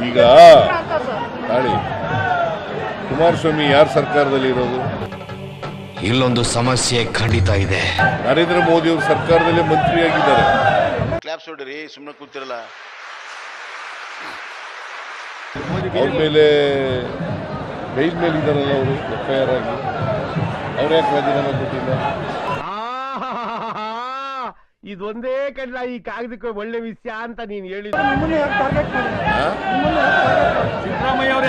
ಈಗ ತಾಳಿ ಕುಮಾರಸ್ವಾಮಿ ಯಾರ ಸರ್ಕಾರದಲ್ಲಿ ಇರೋದು? ಇಲ್ಲೊಂದು ಸಮಸ್ಯೆ ಖಂಡಿತ ಇದೆ. ನರೇಂದ್ರ ಮೋದಿ ಅವರು ಸರ್ಕಾರದಲ್ಲೇ ಮಂತ್ರಿಯಾಗಿದ್ದಾರೆ. ಕ್ಲಾಪ್ಸ್ ಹೊಡ್ರಿ, ಸುಮ್ಮನೆ ಕೂತಿರಲ್ಲ. ಅವ್ರ ಮೇಲೆ ಬೈಲ್ ಮೇಲೆ ಇದ್ದಾರಲ್ಲ ಅವರು FIR ಆಗಿ, ಅವ್ರು ಯಾಕೆ ರಾಜೀನಾಮೆ ಕೊಟ್ಟಿಲ್ಲ? ಇದೊಂದೇ ಕಡ್ಲ ಈ ಕಾಗದಕ್ಕೆ ಒಳ್ಳೆ ವಿಷಯ ಅಂತ ನೀನು ಹೇಳಿದ. ಸಿದ್ದರಾಮಯ್ಯ ಅವರೇ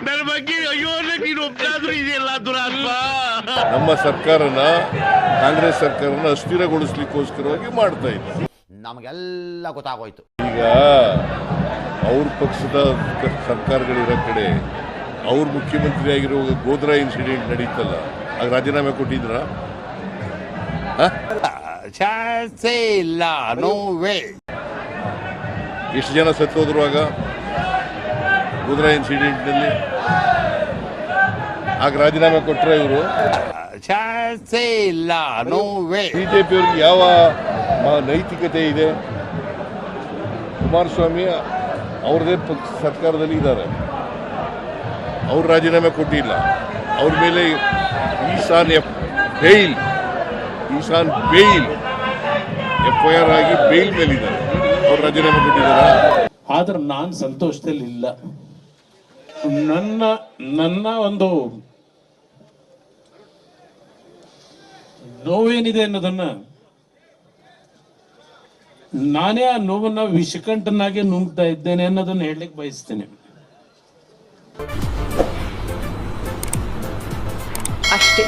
ನನ್ನ ಬಗ್ಗೆ ಅಯ್ಯೋ ನೀನು ಒಬ್ಬರಾದ್ರೂ ಇದೆಯಲ್ಲ ದುರಾತ್ಮ. ನಮ್ಮ ಸರ್ಕಾರನ ಕಾಂಗ್ರೆಸ್ ಸರ್ಕಾರನ ಅಸ್ಥಿರಗೊಳಿಸ್ಲಿಕ್ಕೋಸ್ಕರವಾಗಿ ಮಾಡ್ತಾ ಇದ್ದಾರೆ. ನಮಗೆಲ್ಲ ಗೊತ್ತಾಗೋಯ್ತು. ಈಗ ಅವ್ರ ಪಕ್ಷದ ಸರ್ಕಾರಗಳಿರೋ ಕಡೆ ಅವ್ರ ಮುಖ್ಯಮಂತ್ರಿ ಆಗಿರುವಾಗ ಗೋದ್ರಾ ಇನ್ಸಿಡೆಂಟ್ ನಡೀತಲ್ಲ, ಆಗ ರಾಜೀನಾಮೆ ಕೊಟ್ಟಿದ್ರ? ಇಲ್ಲ, ನೋ ವೇ. ಎಷ್ಟು ಜನ ಸತ್ತೋದ್ರು ಆಗ ಗೋದ್ರಾ ಇನ್ಸಿಡೆಂಟ್ನಲ್ಲಿ? ಆಗ ರಾಜೀನಾಮೆ ಕೊಟ್ರೆ ಇವರು? ಇಲ್ಲ, ನೋ ವೇ. ಬಿಜೆಪಿ ಅವ್ರಿಗೆ ಯಾವ ನೈತಿಕತೆ ಇದೆ? ಕುಮಾರಸ್ವಾಮಿ ಅವ್ರದೇ ಪಕ್ಷ ಸರ್ಕಾರದಲ್ಲಿ ಇದ್ದಾರೆ, ಅವ್ರು ರಾಜೀನಾಮೆ ಕೊಟ್ಟಿಲ್ಲ. ಅವ್ರ ಮೇಲೆ ಈಶಾನ್ ಬೇಲ್ FIR ಆಗಿ ಬೇಲ್ ಮೇಲಿದ್ದಾರೆ, ಅವ್ರು ರಾಜೀನಾಮೆ ಕೊಟ್ಟಿದ್ದಾರಾ? ಆದ್ರೆ ನಾನು ಸಂತೋಷದಲ್ಲಿ ಇಲ್ಲ. ನನ್ನ ಒಂದು ನೋವೇನಿದೆ ಅನ್ನೋದನ್ನ ನಾನೇ ಆ ನೋವನ್ನ ವಿಷಕಂಠನಾಗೆ ನುಂಗ್ತಾ ಇದ್ದೇನೆ ಅನ್ನೋದನ್ನ ಹೇಳಲಿಕ್ಕೆ ಬಯಸ್ತೇನೆ ಅಷ್ಟೇ.